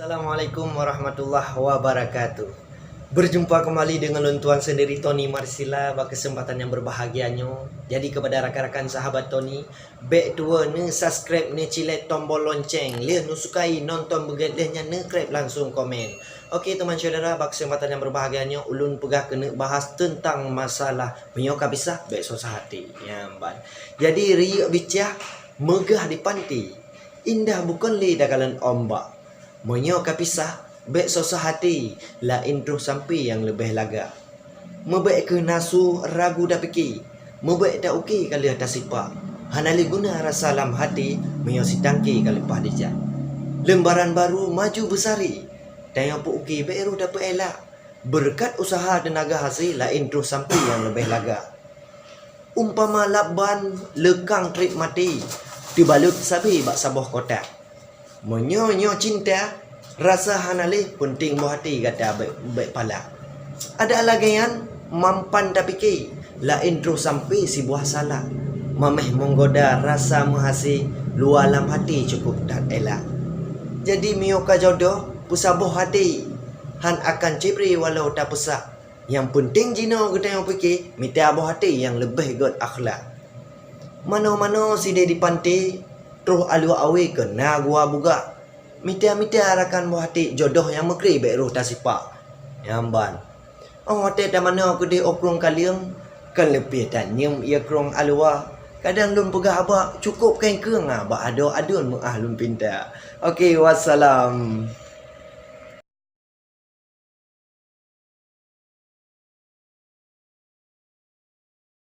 Assalamualaikum warahmatullahi wabarakatuh. Berjumpa kembali dengan Tuan sendiri Tony Marsila berkesempatan yang berbahagiannya. Jadi kepada rakan-rakan sahabat Tony, baik tua ne subscribe ne cilet tombol lonceng, leh nu sukai nonton beget lehnya ne krep langsung komen. Okey teman saudara, berkesempatan yang berbahagiannya ulun pegah kena bahas tentang masalah menyoka pisah baik susah hati. Ya ban. Jadi riak bicah megah di panti. Indah bukan li dakalan ombak. Menyoka pisah baik susah hati, lain terus sampai yang lebih laga. Mebaik ke nasu ragu dah fikir, mebaik tak okey kali atas sipak. Hanali guna rasa dalam hati, menyosi tangki kali pah dijat. Lembaran baru maju bersari, dan yang pun okey baru dapat elak. Berkat usaha tenaga hasil, lain terus sampai yang lebih laga. Umpama laban lekang trip mati, dibalut sabi bak sabuh kotak. Menyo-nyo cinta, rasa hanalih penting buah hati kata baik pala. Ada lagi yang mampan tak fikir, lain terus sampai si buah salah. Mameh menggoda rasa menghasi, luar dalam hati cukup tak elak. Jadi mioka jodoh, pusabuh hati, han akan cibri walau tak pesak. Yang penting jino kita yang fikir, minta buah hati yang lebih god akhlak. Mano-mano si dia di pantai, terus alu awe kena gua buga. Mita-mita arakan buah hati jodoh yang mekri baik roh tak sipak. Yamban. Oh hati dah mana aku di okrong kaliang, kan lebih tak nyem ia krong alua. Kadang lum pegah abak cukup kain keung abak adun mengah lum pinta. Okey, wassalam.